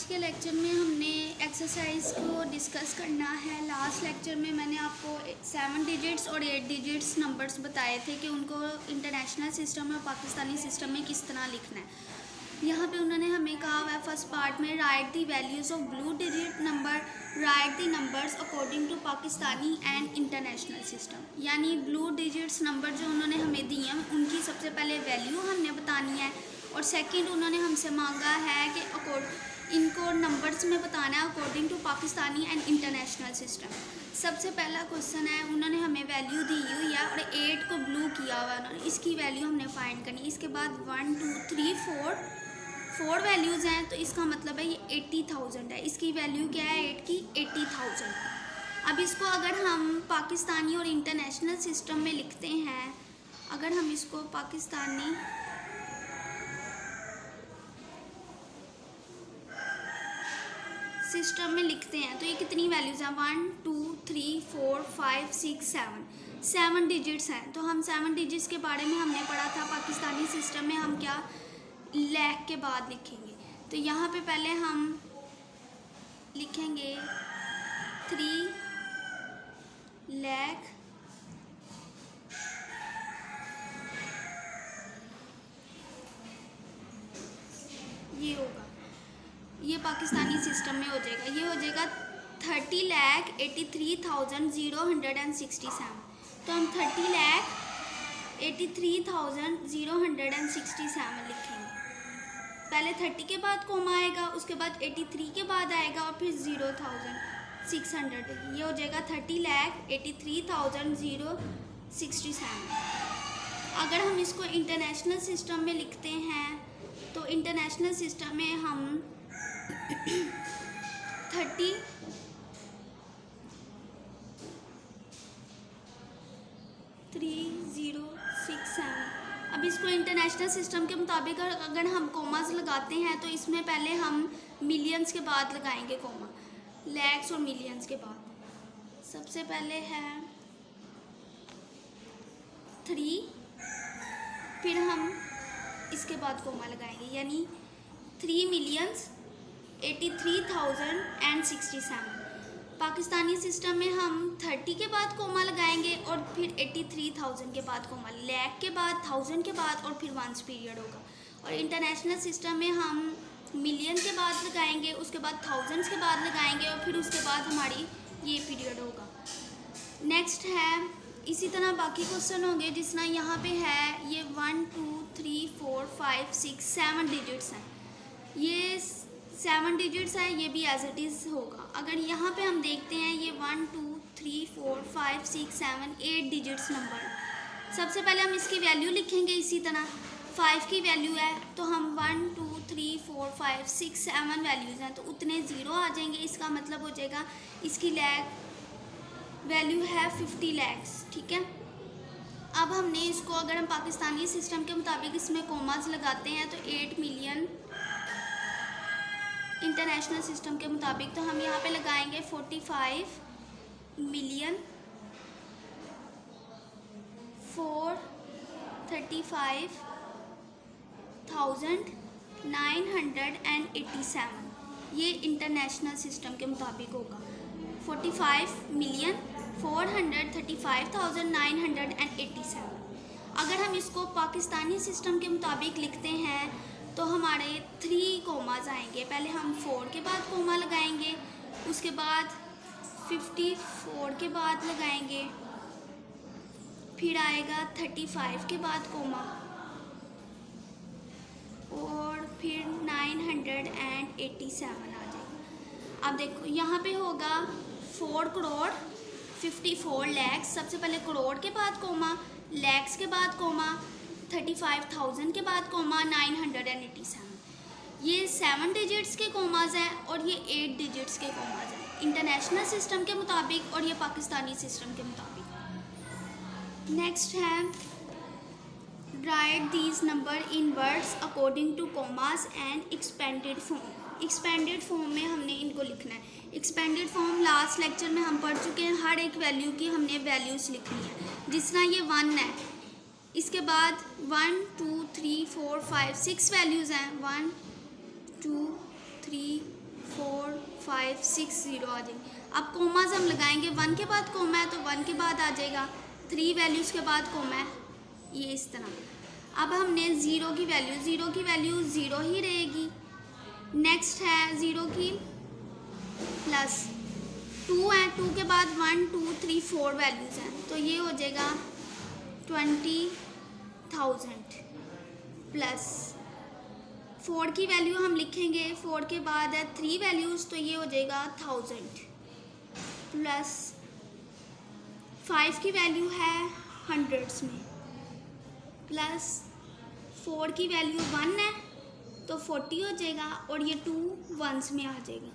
आज के लेक्चर में हमने एक्सरसाइज को डिस्कस करना है। लास्ट लेक्चर में मैंने आपको 7 डिजिट्स और 8 डिजिट्स नंबर्स बताए थे कि उनको इंटरनेशनल सिस्टम और पाकिस्तानी सिस्टम में किस तरह लिखना है। यहाँ पे उन्होंने हमें कहा हुआ है फर्स्ट पार्ट में write the values of blue digit number, write the numbers according to Pakistani and international system. यानी ब्लू डिजिट्स नंबर जो उन्होंने हमें दिए हैं उनकी सबसे पहले वैल्यू हमने बतानी है, और सेकंड उन्होंने हमसे मांगा है कि इनको नंबर्स में बताना है according to Pakistani and international system. सबसे पहला क्वेश्चन है, उन्होंने हमें वैल्यू दी हुई है और 8 को ब्लू किया हुआ है उन्होंने, इसकी वैल्यू हमने फाइंड करनी। इसके बाद 1 2 3 4 वैल्यूज़ हैं, तो इसका मतलब है ये 80,000 है। इसकी वैल्यू क्या है 8 की 80,000। अब इसको अगर हम पाकिस्तानी और इंटरनेशनल सिस्टम में लिखते हैं, अगर हम इसको पाकिस्तानी सिस्टम में लिखते हैं तो ये कितनी वैल्यूज़ हैं 1 2 3 4 5 6 7 डिजिट्स हैं। तो हम 7 डिजिट्स के बारे में हमने पढ़ा था। पाकिस्तानी सिस्टम में हम क्या लैख के बाद लिखेंगे, तो यहाँ पे पहले हम लिखेंगे 3 लाख ये होगा, ये पाकिस्तानी सिस्टम में हो जाएगा। ये हो जाएगा 30,83,067। तो हम 30,83,067 लिखेंगे। पहले 30 के बाद कोमा आएगा, उसके बाद 83 के बाद आएगा और फिर 0,600। ये हो जाएगा 30,83,067। अगर हम इसको इंटरनेशनल सिस्टम में लिखते हैं तो इंटरनेशनल सिस्टम में हम 30,67। अब इसको इंटरनेशनल सिस्टम के मुताबिक अगर हम कोमास लगाते हैं तो इसमें पहले हम मिलियंस के बाद लगाएंगे कोमा, लैक्स और मिलियंस के बाद। सबसे पहले है 3, फिर हम इसके बाद कोमा लगाएंगे, यानी 3,83,067। पाकिस्तानी सिस्टम में हम 30 के बाद कोमा लगाएंगे और फिर 83,000 के बाद कोमा, लैख के बाद 1000 के बाद और फिर वंस पीरियड होगा। और इंटरनेशनल सिस्टम में हम मिलियन के बाद लगाएंगे, उसके बाद थाउजेंड्स के बाद लगाएंगे और फिर उसके बाद हमारी ये पीरियड होगा। नेक्स्ट है इसी तरह बाकी क्वेश्चन होंगे जिस तरह यहाँ पे है ये 1 2 3 4 5 6 7 डिजिट्स हैं। ये 7 डिजिट्स है, ये भी एज इट इज़ होगा। अगर यहाँ पे हम देखते हैं ये 1 2 3 4 5 6 7 8 डिजिट्स नंबर है। सबसे पहले हम इसकी वैल्यू लिखेंगे इसी तरह। 5 की वैल्यू है तो हम 1 2 3 4 5 6 7 वैल्यूज़ हैं, तो उतने ज़ीरो आ जाएंगे। इसका मतलब हो जाएगा इसकी वैल्यू है 50 लैक्स। ठीक है, अब हमने इसको अगर हम पाकिस्तानी सिस्टम के मुताबिक इसमें कोमास लगाते हैं तो 8 मिलियन इंटरनेशनल सिस्टम के मुताबिक, तो हम यहाँ पे लगाएंगे 45 मिलियन 435,987। ये इंटरनेशनल सिस्टम के मुताबिक होगा 45 मिलियन 435,987। अगर हम इसको पाकिस्तानी सिस्टम के मुताबिक लिखते हैं तो हमारे 3 कोमाज आएंगे। पहले हम 4 के बाद कोमा लगाएंगे, उसके बाद 54 के बाद लगाएंगे, फिर आएगा 35 के बाद कोमा और फिर 987 आ जाएगा। अब देखो यहाँ पे होगा 4 करोड़ 54 लैक्स। सबसे पहले करोड़ के बाद कोमा, लैक्स के बाद कोमा, 35,000 के बाद कोमा, 987। ये 7 डिजिट्स के कोमाज हैं और ये 8 डिजिट्स के कोमाज हैं इंटरनेशनल सिस्टम के मुताबिक और ये पाकिस्तानी सिस्टम के मुताबिक। नेक्स्ट है write these number in words according to commas and expanded form. Expanded form में हमने इनको लिखना है। एक्सपेंडेड फॉर्म लास्ट लेक्चर में हम पढ़ चुके हैं। हर एक वैल्यू की हमने वैल्यूज़ लिखनी है। जिस तरह ये 1 है, इसके बाद 1 2 3 4 5 6 वैल्यूज़ हैं, 1 2 3 5 6 0 आ जाएगी। अब कोमाज हम लगाएंगे, 1 के बाद कोमा है तो 1 के बाद आ जाएगा, 3 वैल्यूज़ के बाद कोमा है, ये इस तरह। अब हमने ज़ीरो की वैल्यू ज़ीरो ही रहेगी। नेक्स्ट है ज़ीरो की प्लस 2 है, 2 के बाद 1 2 3 4 वैल्यूज़ हैं, तो ये हो जाएगा 20,000 प्लस 4 की वैल्यू हम लिखेंगे, 4 के बाद है 3 वैल्यूज़, तो ये हो जाएगा 1000 प्लस 5 की वैल्यू है हंड्रेड्स में, प्लस 4 की वैल्यू 1 है तो 40 हो जाएगा, और ये 2 वंस में आ जाएगा।